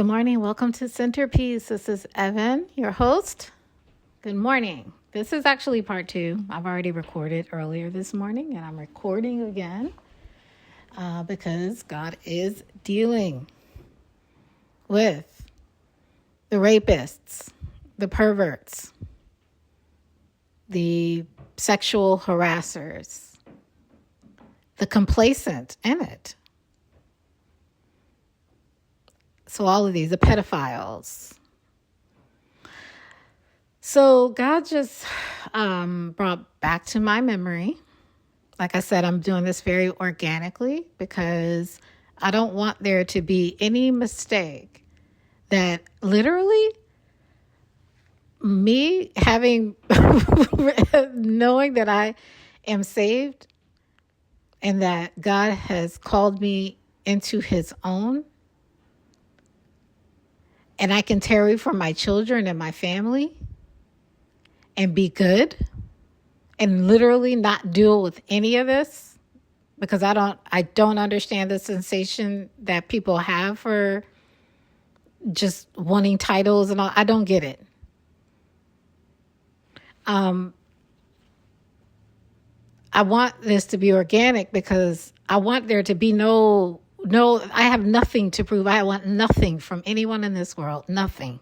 Good morning. Welcome to Centerpiece. This is Evan, your host. Good morning. This is actually part 2. I've already recorded earlier this morning, and I'm recording again because God is dealing with the rapists, the perverts, the sexual harassers, the complacent in it. So all of these, the pedophiles. So God just brought back to my memory. Like I said, I'm doing this very organically because I don't want there to be any mistake that literally me having, knowing that I am saved and that God has called me into his own, and I can tarry for my children and my family and be good and literally not deal with any of this, because I don't understand the sensation that people have for just wanting titles and all. I don't get it. I want this to be organic because I want there to be no, I have nothing to prove. I want nothing from anyone in this world. Nothing.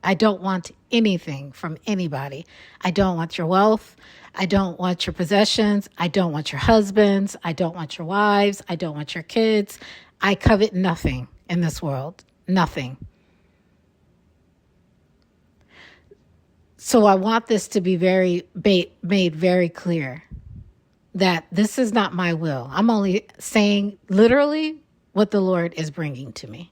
I don't want anything from anybody. I don't want your wealth. I don't want your possessions. I don't want your husbands. I don't want your wives. I don't want your kids. I covet nothing in this world. Nothing. So I want this to be made very clear that this is not my will. I'm only saying literally what the Lord is bringing to me.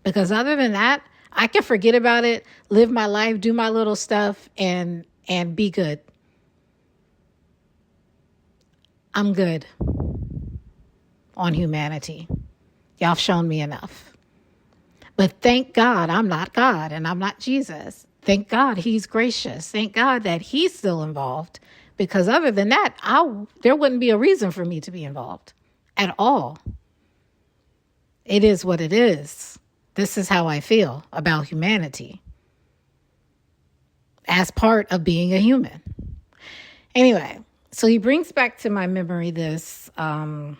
Because other than that, I can forget about it, live my life, do my little stuff, and be good. I'm good on humanity. Y'all have shown me enough. But thank God I'm not God and I'm not Jesus. Thank God he's gracious. Thank God that he's still involved. Because other than that, there wouldn't be a reason for me to be involved at all. It is what it is. This is how I feel about humanity as part of being a human. Anyway, so he brings back to my memory this dream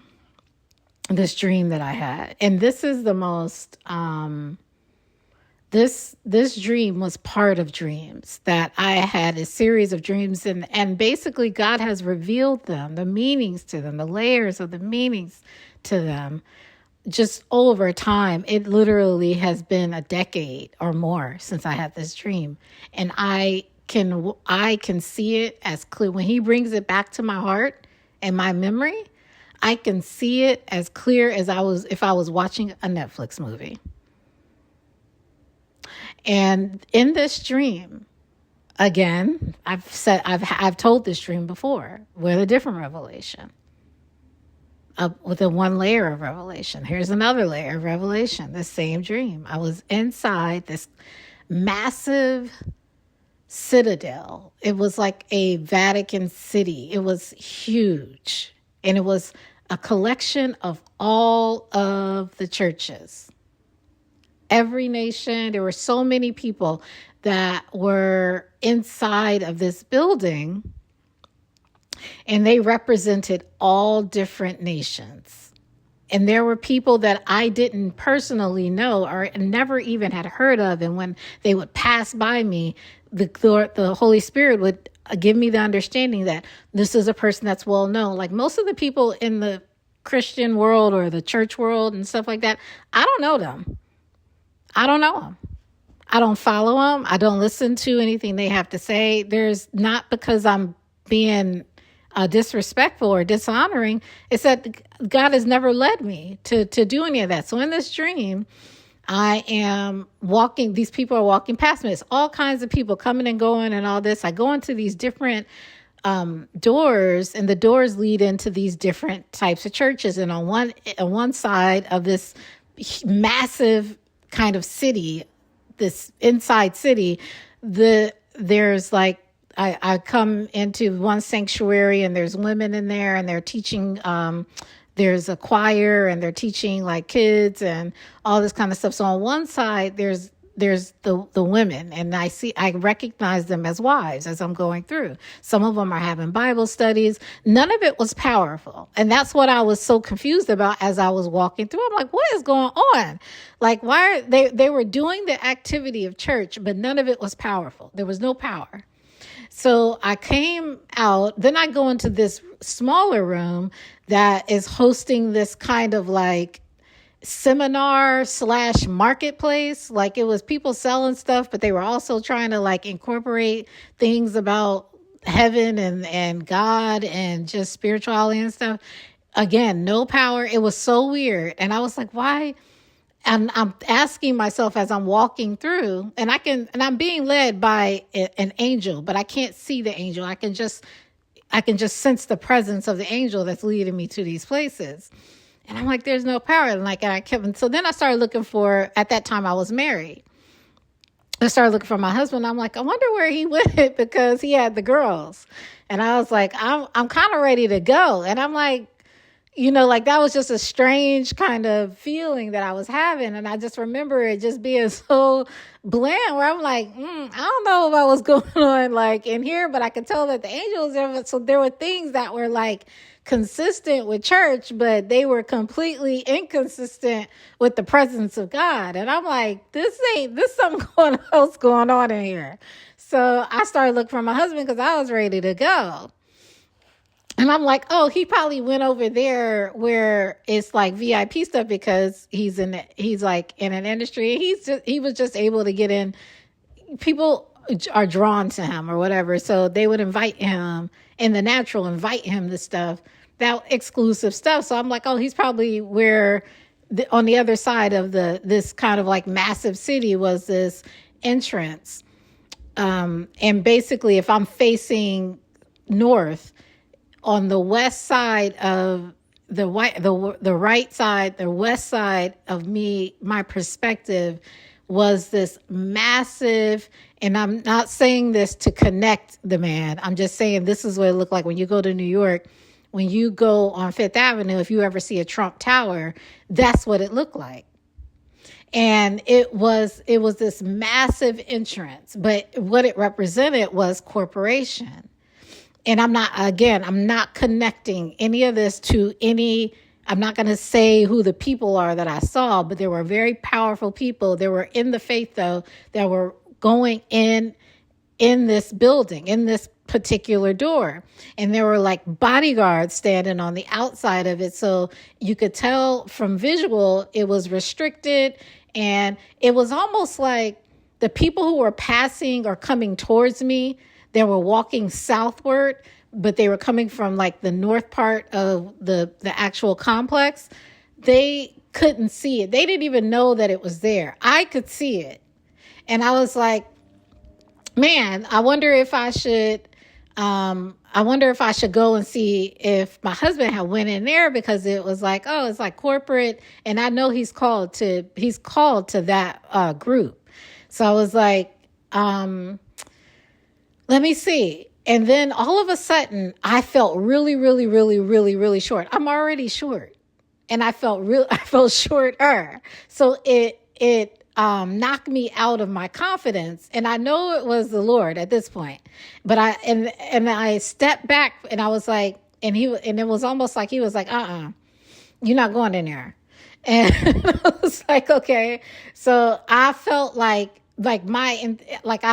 that I had. And this is the most, this dream was part of dreams that I had, a series of dreams. And basically God has revealed them, the meanings to them, the layers of the meanings to them. Just over time, it literally has been a decade or more since I had this dream. And I can see it as clear. When he brings it back to my heart and my memory, I can see it as clear as if I was watching a Netflix movie. And in this dream, again, I've told this dream before with a different revelation. With a one layer of revelation. Here's another layer of revelation. The same dream. I was inside this massive citadel. It was like a Vatican City. It was huge. And it was a collection of all of the churches. Every nation. There were so many people that were inside of this building. And they represented all different nations. And there were people that I didn't personally know or never even had heard of. And when they would pass by me, the Holy Spirit would give me the understanding that this is a person that's well known. Like most of the people in the Christian world or the church world and stuff like that, I don't know them. I don't know them. I don't follow them. I don't listen to anything they have to say. There's not because I'm being disrespectful or dishonoring. It's that God has never led me to do any of that. So in this dream, I am walking, these people are walking past me. It's all kinds of people coming and going and all this. I go into these different doors, and the doors lead into these different types of churches. And on one side of this massive kind of city, this inside city, there's like, I come into one sanctuary and there's women in there and they're teaching there's a choir and they're teaching like kids and all this kind of stuff. So on one side, there's the women, and I recognize them as wives as I'm going through. Some of them are having Bible studies. None of it was powerful. And that's what I was so confused about as I was walking through. I'm like, what is going on? Like, why are they were doing the activity of church, but none of it was powerful. There was no power. So I came out, then I go into this smaller room that is hosting this kind of like seminar / marketplace. Like, it was people selling stuff, but they were also trying to like incorporate things about heaven and God and just spirituality and stuff. Again, no power. It was so weird. And I was like, why? And I'm asking myself as I'm walking through, and I'm being led by an angel, but I can't see the angel. I can just sense the presence of the angel that's leading me to these places. And I'm like, there's no power. So then I started looking at that time I was married. I started looking for my husband. I'm like, I wonder where he went because he had the girls. And I was like, I'm kind of ready to go. And I'm like, like that was just a strange kind of feeling that I was having. And I just remember it just being so bland where I'm like, I don't know about what's going on like in here, but I could tell that the angels there. So there were things that were like consistent with church, but they were completely inconsistent with the presence of God. And I'm like, this something else going on in here. So I started looking for my husband because I was ready to go. And I'm like, oh, he probably went over there where it's like VIP stuff because he's like in an industry. He was just able to get in. People are drawn to him or whatever. So they would invite him in the natural, invite him to stuff, that exclusive stuff. So I'm like, oh, he's probably where on the other side of this kind of like massive city was this entrance. And basically if I'm facing north, on the west side of the right side, the west side of me, my perspective was this massive, and I'm not saying this to connect the man. I'm just saying this is what it looked like when you go to New York, when you go on Fifth Avenue, if you ever see a Trump Tower, that's what it looked like. And it was this massive entrance, but what it represented was corporation. And I'm not connecting any of this to I'm not going to say who the people are that I saw, but there were very powerful people. They were in the faith, though, that were going in this building, in this particular door. And there were like bodyguards standing on the outside of it. So you could tell from visual, it was restricted. And it was almost like the people who were passing or coming towards me, they were walking southward, but they were coming from like the north part of the actual complex. They couldn't see it. They didn't even know that it was there. I could see it. And I was like, man, I wonder if I should go and see if my husband had went in there, because it was like, oh, it's like corporate. And I know he's called to that group. So I was like, let me see. And then all of a sudden I felt really, really, really, really, really short. I'm already short. And I felt shorter. So it knocked me out of my confidence. And I know it was the Lord at this point. But I stepped back and I was like, and it was almost like he was like, you're not going in there. And I was like, okay. So I felt I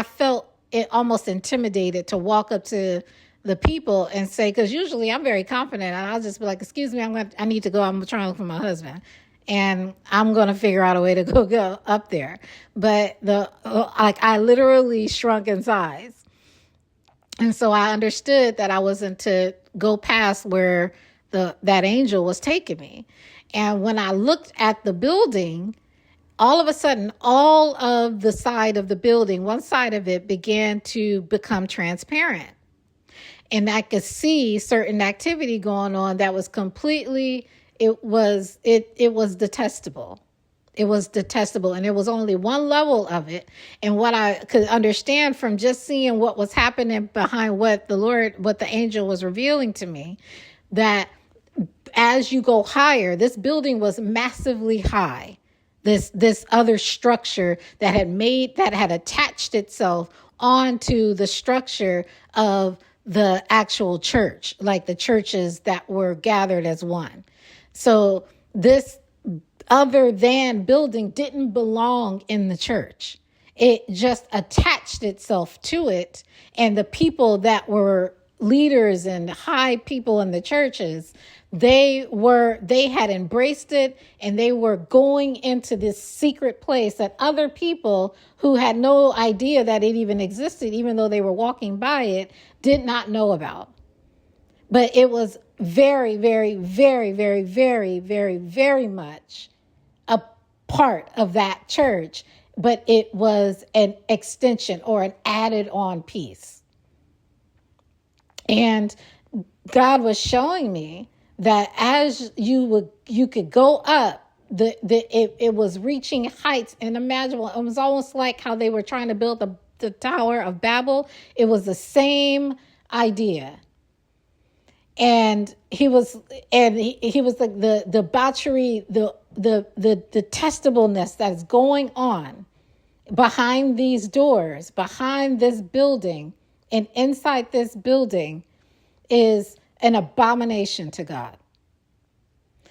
felt it almost intimidated to walk up to the people and say, because usually I'm very confident and I'll just be like, excuse me, I need to go. I'm trying to look for my husband and I'm going to figure out a way to go up there. But I literally shrunk in size. And so I understood that I wasn't to go past where that angel was taking me. And when I looked at the building, all of a sudden, all of the side of the building, one side of it began to become transparent. And I could see certain activity going on that was completely, it was detestable. It was detestable. And there was only one level of it. And what I could understand from just seeing what was happening behind what the angel was revealing to me, that as you go higher, this building was massively high. This other structure that had attached itself onto the structure of the actual church, like the churches that were gathered as one. So this other than building didn't belong in the church. It just attached itself to it. And the people that were leaders and high people in the churches, they had embraced it, and they were going into this secret place that other people who had no idea that it even existed, even though they were walking by it, did not know about. But it was very, very, very, very, very, very, very much a part of that church, but it was an extension or an added on piece. And God was showing me that as you could go up, it was reaching heights unimaginable. It was almost like how they were trying to build the Tower of Babel. It was the same idea. And he was like the debauchery, the detestableness that's going on behind these doors, behind this building, and inside this building is an abomination to God.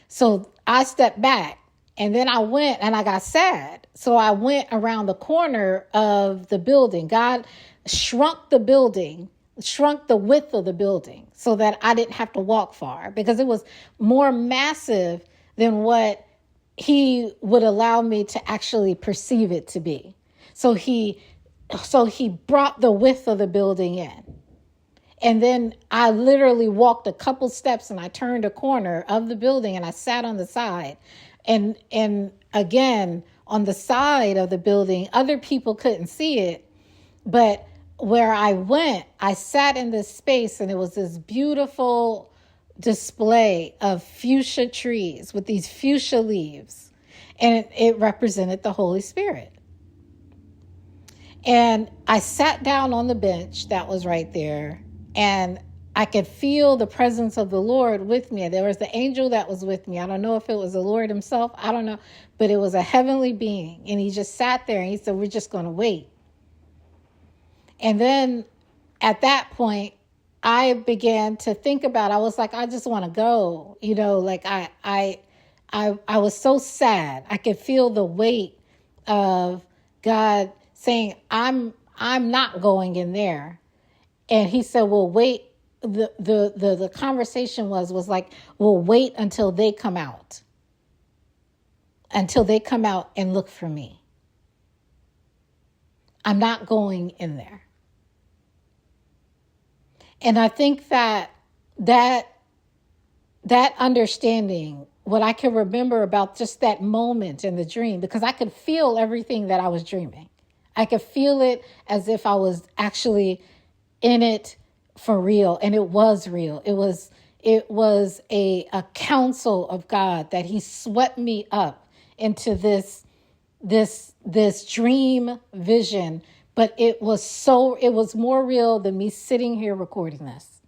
So I stepped back, and then I went and I got sad. So I went around the corner of the building. God shrunk the building, shrunk the width of the building so that I didn't have to walk far, because it was more massive than what he would allow me to actually perceive it to be. So he brought the width of the building in. And then I literally walked a couple steps and I turned a corner of the building and I sat on the side. And again, on the side of the building, other people couldn't see it. But where I went, I sat in this space, and it was this beautiful display of fuchsia trees with these fuchsia leaves. And it represented the Holy Spirit. And I sat down on the bench that was right there, and I could feel the presence of the Lord with me. There was the angel that was with me. I don't know if it was the Lord himself. I don't know. But it was a heavenly being. And he just sat there and he said, we're just going to wait. And then at that point, I began to think about, I was like, I just want to go. You know, like I was so sad. I could feel the weight of God saying, I'm not going in there. And he said, well, wait. The conversation was like, well, wait until they come out. Until they come out and look for me. I'm not going in there. And I think that understanding, what I can remember about just that moment in the dream, because I could feel everything that I was dreaming. I could feel it as if I was actually in it for real. And it was real. It was a counsel of God that he swept me up into this dream vision. But it was more real than me sitting here recording this.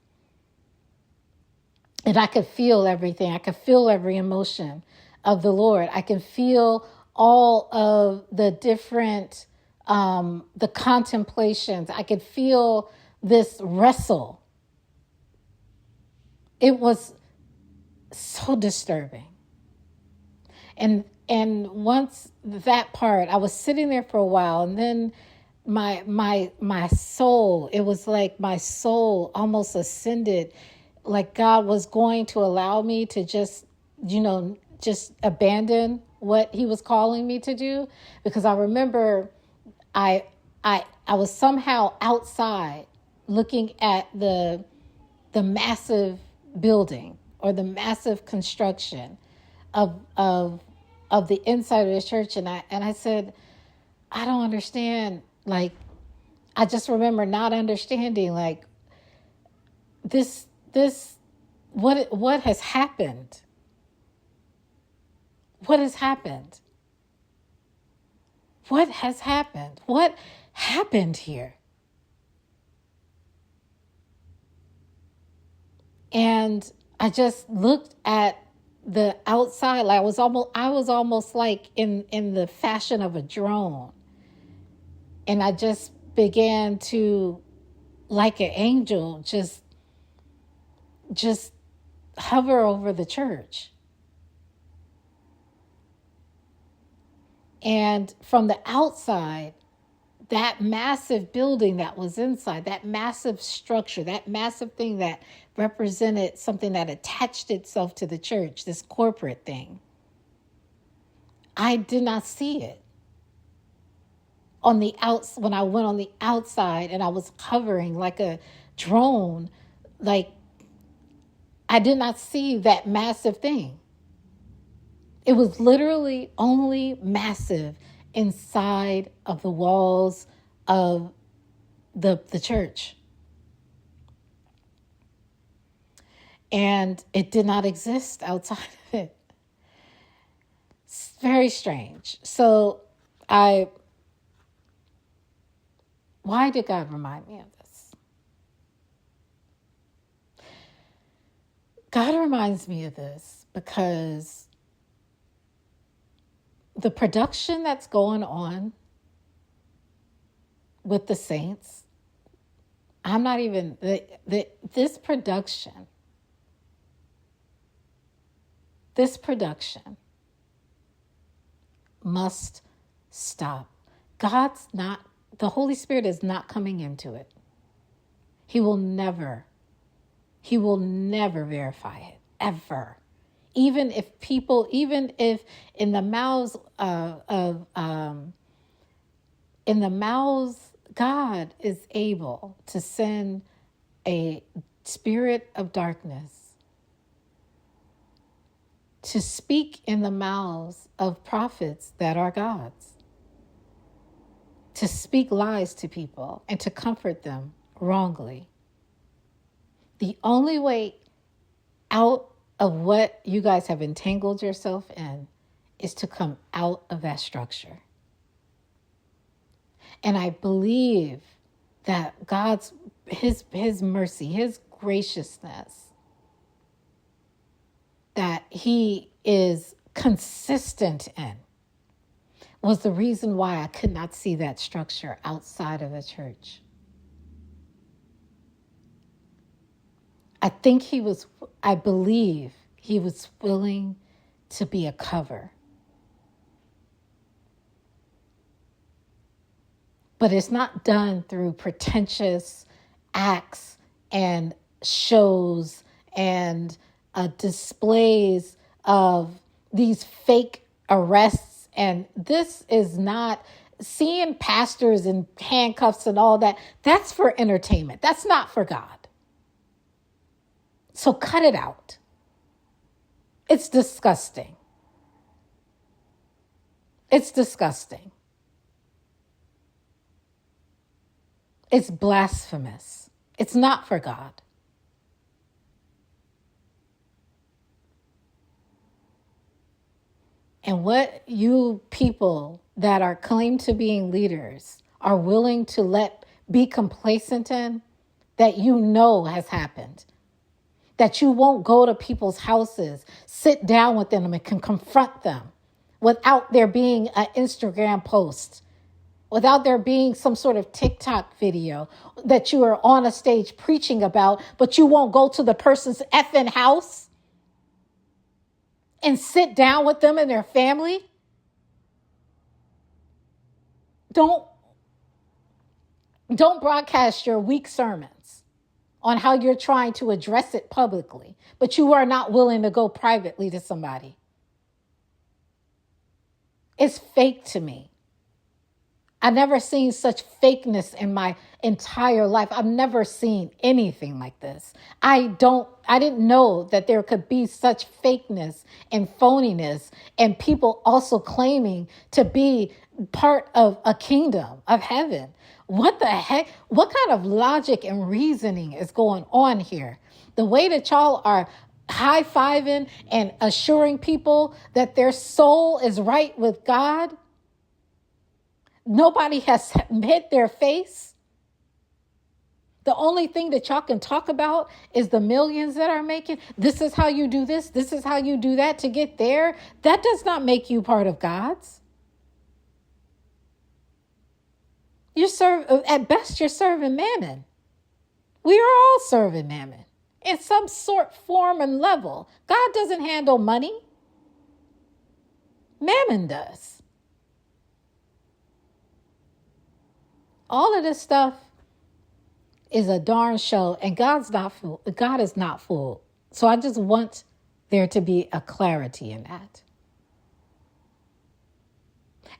And I could feel everything. I could feel every emotion of the Lord. I can feel all of the different, the contemplations. I could feel this wrestle. It was so disturbing. And once that part, I was sitting there for a while, and then my soul, it was like my soul almost ascended, like God was going to allow me to just abandon what he was calling me to do. Because I remember I was somehow outside looking at the massive building or the massive construction of the inside of the church. And I said, I don't understand. Like, I just remember not understanding, like, what has happened? What has happened? What has happened? What happened here? And I just looked at the outside, like I was almost like in the fashion of a drone. And I just began to, like an angel, just hover over the church. And from the outside, that massive building that was inside, that massive structure, that massive thing that represented something that attached itself to the church, this corporate thing, I did not see it. When I went on the outside and I was hovering like a drone, like, I did not see that massive thing. It was literally only massive inside of the walls of the church. And it did not exist outside of it. It's very strange. So why did God remind me of this? God reminds me of this because the production that's going on with the saints, I'm not even, this production must stop. The Holy Spirit is not coming into it. He will never verify it, ever. Even if in the mouths God is able to send a spirit of darkness to speak in the mouths of prophets that are gods, to speak lies to people and to comfort them wrongly. The only way out of what you guys have entangled yourself in is to come out of that structure. And I believe that his mercy, his graciousness, that he is consistent in, was the reason why I could not see that structure outside of the church. I believe he was willing to be a cover. But it's not done through pretentious acts and shows and displays of these fake arrests. And this is not seeing pastors in handcuffs and all that. That's for entertainment. That's not for God. So cut it out. It's disgusting. It's disgusting. It's blasphemous. It's not for God. And what you people that are claimed to being leaders are willing to be complacent in, that you know has happened, that you won't go to people's houses, sit down with them and can confront them without there being an Instagram post, without there being some sort of TikTok video that you are on a stage preaching about, but you won't go to the person's effing house and sit down with them and their family. Don't broadcast your weak sermons on how you're trying to address it publicly, but you are not willing to go privately to somebody. It's fake to me. I've never seen such fakeness in my entire life. I've never seen anything like this. I didn't know that there could be such fakeness and phoniness and people also claiming to be part of a kingdom of heaven. What the heck? What kind of logic and reasoning is going on here? The way that y'all are high-fiving and assuring people that their soul is right with God. Nobody has hit their face. The only thing that y'all can talk about is the millions that are making. This is how you do this. This is how you do that to get there. That does not make you part of God's. At best, you're serving mammon. We are all serving mammon in some sort, form, and level. God doesn't handle money. Mammon does. All of this stuff is a darn show, and God's not fooled. God is not fooled. So I just want there to be a clarity in that.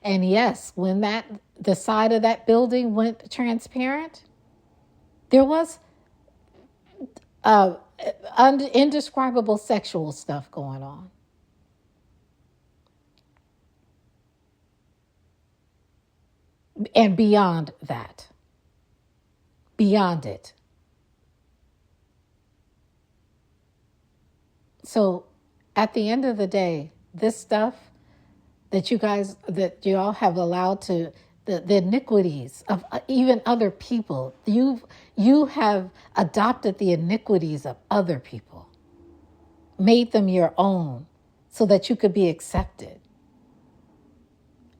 And yes, when the side of that building went transparent, there was indescribable sexual stuff going on. And beyond that. Beyond it. So at the end of the day, this stuff that you all have allowed to, the iniquities of even other people, you have adopted the iniquities of other people, made them your own so that you could be accepted.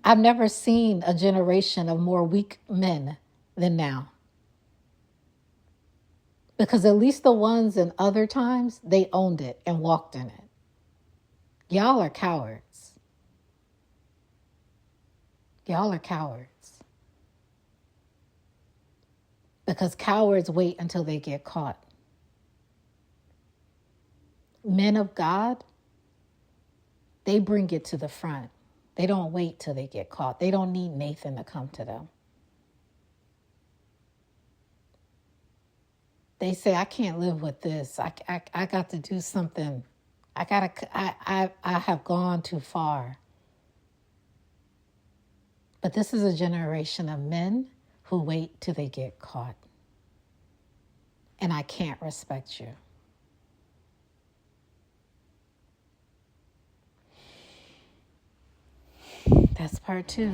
I've never seen a generation of more weak men than now. Because at least the ones in other times, they owned it and walked in it. Y'all are cowards. Y'all are cowards. Because cowards wait until they get caught. Men of God, they bring it to the front. They don't wait till they get caught. They don't need Nathan to come to them. They say, I can't live with this. I got to do something. I have gone too far. But this is a generation of men who wait till they get caught. And I can't respect you. That's part 2.